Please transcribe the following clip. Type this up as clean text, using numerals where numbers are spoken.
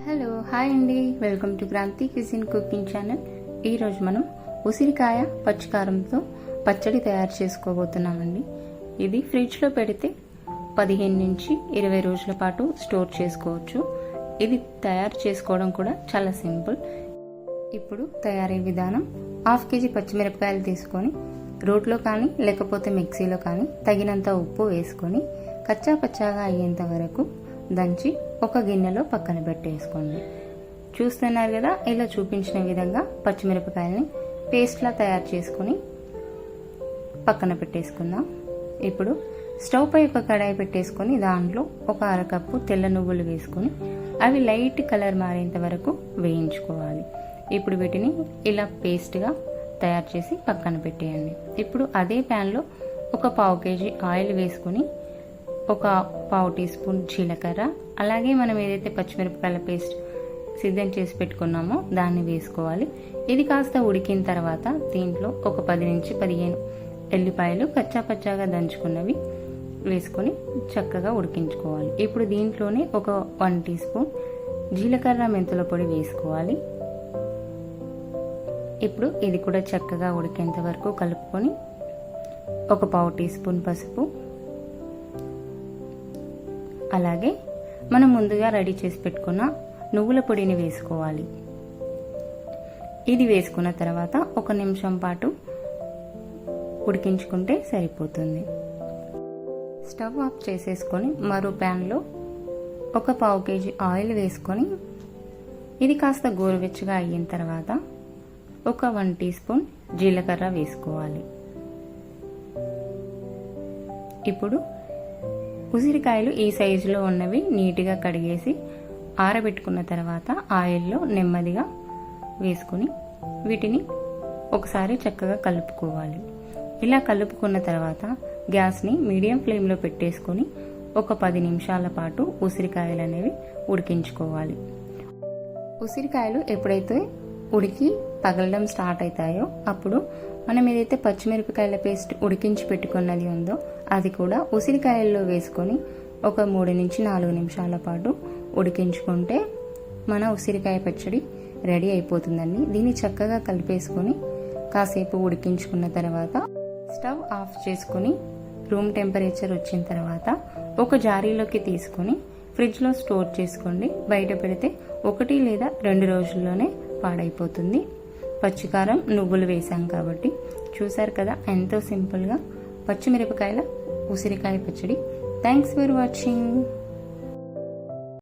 Hello hi అండి, welcome to Kranthi cuisine cooking channel. ఈరోజు మనం ఉసిరికాయ పచ్చికారంతో పచ్చడి తయారు చేసుకోబోతున్నామండి. ఇది ఫ్రిడ్జ్లో పెడితే 15 నుంచి 20 రోజుల పాటు స్టోర్ చేసుకోవచ్చు. ఇది తయారు చేసుకోవడం కూడా చాలా సింపుల్. ఇప్పుడు తయారీ విధానం: 1/2 kg పచ్చిమిరపకాయలు తీసుకొని రోట్లో కానీ లేకపోతే మిక్సీలో కానీ తగినంత ఉప్పు వేసుకొని కచ్చా పచ్చాగా అయ్యేంత వరకు దంచి ఒక గిన్నెలో పక్కన పెట్టేసుకోండి. చూస్తున్నారు కదా, ఇలా చూపించిన విధంగా పచ్చిమిరపకాయలని పేస్ట్లా తయారు చేసుకొని పక్కన పెట్టేసుకుందాం. ఇప్పుడు స్టవ్ పై ఒక కడాయి పెట్టేసుకొని దాంట్లో ఒక 1/2 కప్పు తెల్ల నువ్వులు వేసుకొని అవి లైట్ కలర్ మారేంత వరకు వేయించుకోవాలి. ఇప్పుడు వీటిని ఇలా పేస్ట్గా తయారు చేసి పక్కన పెట్టేయండి. ఇప్పుడు అదే ప్యాన్లో ఒక 1/2 kg ఆయిల్ వేసుకొని ఒక 1/2 టీ స్పూన్ జీలకర్ర, అలాగే మనం ఏదైతే పచ్చిమిరపకాయల పేస్ట్ సిద్ధం చేసి పెట్టుకున్నామో దాన్ని వేసుకోవాలి. ఇది కాస్త ఉడికిన తర్వాత దీంట్లో ఒక 10 నుంచి 15 ఎల్లిపాయలు కచ్చా పచ్చాగా దంచుకున్నవి వేసుకొని చక్కగా ఉడికించుకోవాలి. ఇప్పుడు దీంట్లోనే ఒక 1 టీ స్పూన్ జీలకర్ర మెంతుల పొడి వేసుకోవాలి. ఇప్పుడు ఇది కూడా చక్కగా ఉడికేంత వరకు కలుపుకొని ఒక 1/2 టీ స్పూన్ పసుపు, అలాగే మనం ముందుగా రెడీ చేసి పెట్టుకున్న నువ్వుల పొడిని వేసుకోవాలి. ఇది వేసుకున్న తర్వాత 1 నిమిషం పాటు ఉడికించుకుంటే సరిపోతుంది. స్టవ్ ఆఫ్ చేసేసుకొని మరో ప్యాన్లో ఒక 1/2 kg ఆయిల్ వేసుకొని ఇది కాస్త గోరువెచ్చగా అయిన తర్వాత ఒక 1 టీ స్పూన్ జీలకర్ర వేసుకోవాలి. ఇప్పుడు ఉసిరికాయలు ఈ సైజులో ఉన్నవి నీట్గా కడిగేసి ఆరబెట్టుకున్న తర్వాత ఆయిల్లో నెమ్మదిగా వేసుకుని వీటిని ఒకసారి చక్కగా కలుపుకోవాలి. ఇలా కలుపుకున్న తర్వాత గ్యాస్ని మీడియం ఫ్లేమ్లో పెట్టేసుకొని ఒక 10 నిమిషాల పాటు ఉసిరికాయలు అనేవి ఉడికించుకోవాలి. ఉసిరికాయలు ఎప్పుడైతే ఉడికి పగలడం స్టార్ట్ అవుతాయో అప్పుడు మనం ఏదైతే పచ్చిమిరపకాయల పేస్ట్ ఉడికించి పెట్టుకున్నది ఉందో అది కూడా ఉసిరికాయల్లో వేసుకొని ఒక 3 నుంచి 4 నిమిషాల పాటు ఉడికించుకుంటే మన ఉసిరికాయ పచ్చడి రెడీ అయిపోతుందండి. దీన్ని చక్కగా కలిపేసుకొని కాసేపు ఉడికించుకున్న తర్వాత స్టవ్ ఆఫ్ చేసుకొని రూమ్ టెంపరేచర్ వచ్చిన తర్వాత ఒక జారీలోకి తీసుకొని ఫ్రిడ్జ్లో స్టోర్ చేసుకోండి. బయట పెడితే 1 లేదా 2 రోజుల్లోనే పాడైపోతుంది. పచ్చికారం నువ్వులు వేసాం కాబట్టి. చూసారు కదా, ఎంతో సింపుల్గా పచ్చిమిరపకాయల ఉసిరికాయ పచ్చడి. Thanks for watching.